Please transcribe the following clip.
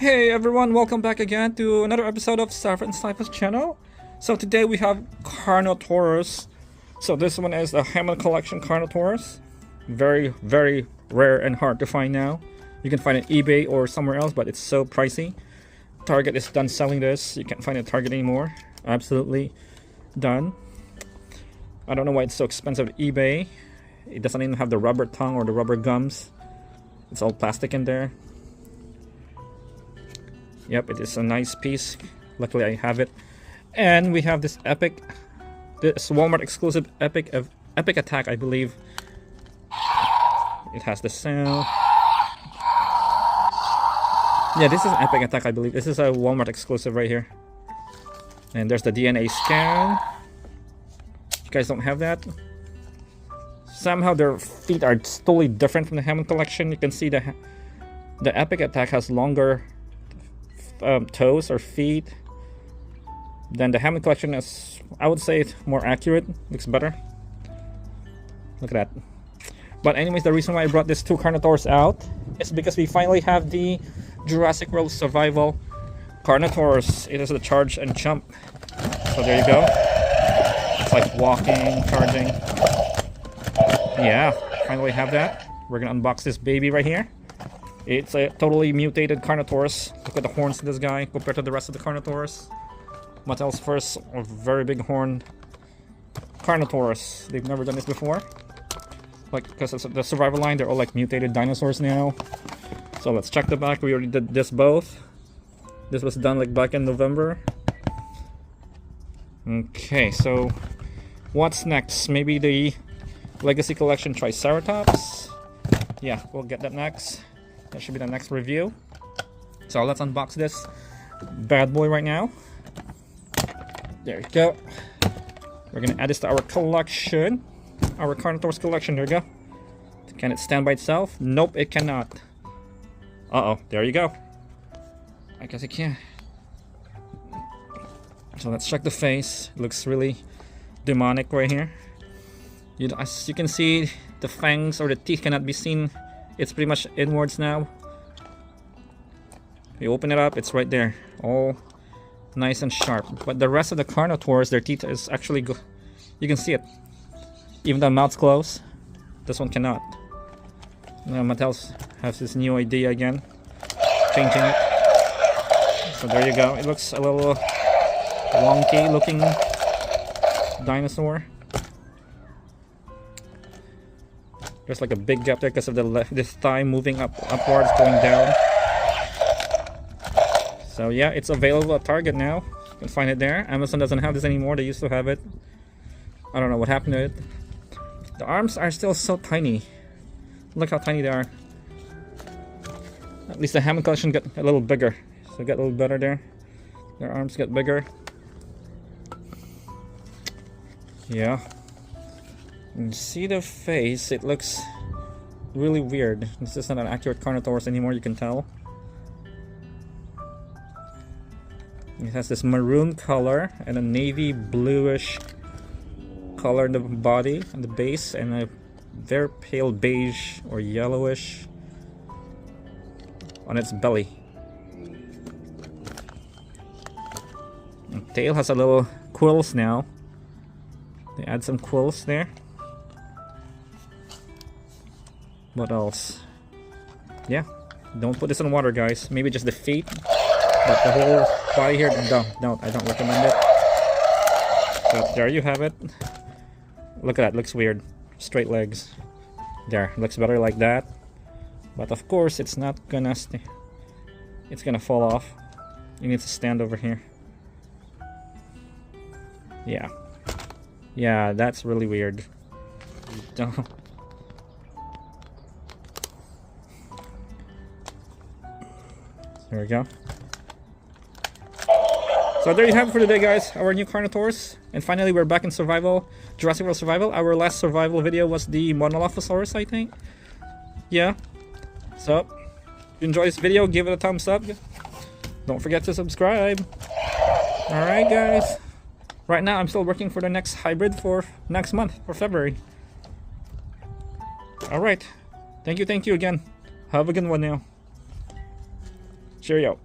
Hey everyone, welcome back again to another episode of Sarah and Sniper's channel. So today we have Carnotaurus. So this one is the Hammond collection Carnotaurus. Very, very rare and hard to find now. You can find it on eBay or somewhere else, but it's so pricey. Target is done selling this. You can't find it at Target anymore. Absolutely done. I don't know why it's so expensive at eBay. It doesn't even have the rubber tongue or the rubber gums. It's all plastic in there. Yep, it is a nice piece. Luckily I have it. And we have this Epic, this Walmart exclusive Epic Attack, I believe. It has the sound. Yeah, this is an Epic Attack, I believe. This is a Walmart exclusive right here. And there's the DNA scan. You guys don't have that? Somehow their feet are totally different from the Hammond collection. You can see the Epic Attack has longer toes or feet. Then the Hammond collection is, I would say, it's more accurate. Looks better. Look at that. But anyways, the reason why I brought these two Carnotaurus out is because we finally have the Jurassic World Survival Carnotaurus. It is the charge and jump. So there you go. It's like walking, charging. Yeah, finally have that. We're gonna unbox this baby right here. It's a totally mutated Carnotaurus. Look at the horns of this guy compared to the rest of the Carnotaurus. Mattel's first very big horned Carnotaurus. They've never done this before. Like, because of the survival line, they're all like mutated dinosaurs now. So let's check the back. We already did this both. This was done like back in November. Okay, so what's next? Maybe the Legacy Collection Triceratops. Yeah, we'll get that next. That should be the next review. So let's unbox this bad boy right now. There you go. We're gonna add this to our collection. Our Carnotaurus collection. There you go. Can it stand by itself? Nope, it cannot. Uh-oh, there you go. I guess it can. So let's check the face. It looks really demonic right here. As you can see, the fangs or the teeth cannot be seen. It's pretty much inwards now. You open it up, it's right there, all nice and sharp. But the rest of the Carnotaurs, their teeth is actually good. You can see it. Even the mouth's closed. This one cannot. Now Mattel has this new idea again, changing it. So there you go. It looks a little wonky looking dinosaur. There's like a big gap there because of this thigh moving upwards, going down. So yeah, it's available at Target now. You can find it there. Amazon doesn't have this anymore. They used to have it. I don't know what happened to it. The arms are still so tiny. Look how tiny they are. At least the Hammond collection got a little bigger. So it got a little better there. Their arms get bigger. Yeah. You see the face, it looks really weird. This is not an accurate Carnotaurus anymore, you can tell. It has this maroon color and a navy bluish color in the body and the base, and a very pale beige or yellowish on its belly. The tail has a little quills now. They add some quills there. What else? Yeah, don't put this in water, guys. Maybe just the feet, but the whole body here, no, I don't recommend it. So there you have it. Look at that, looks weird. Straight legs. There, looks better like that. But of course, it's not gonna stay. It's gonna fall off. You need to stand over here. Yeah. Yeah, that's really weird. Don't. There we go. So there you have it for today, guys. Our new Carnotaurus. And finally, we're back in survival. Jurassic World Survival. Our last survival video was the Monolophosaurus, I think. Yeah. So, if you enjoyed this video, give it a thumbs up. Don't forget to subscribe. Alright, guys. Right now, I'm still working for the next hybrid for next month, for February. Alright. Thank you again. Have a good one now. Cheerio.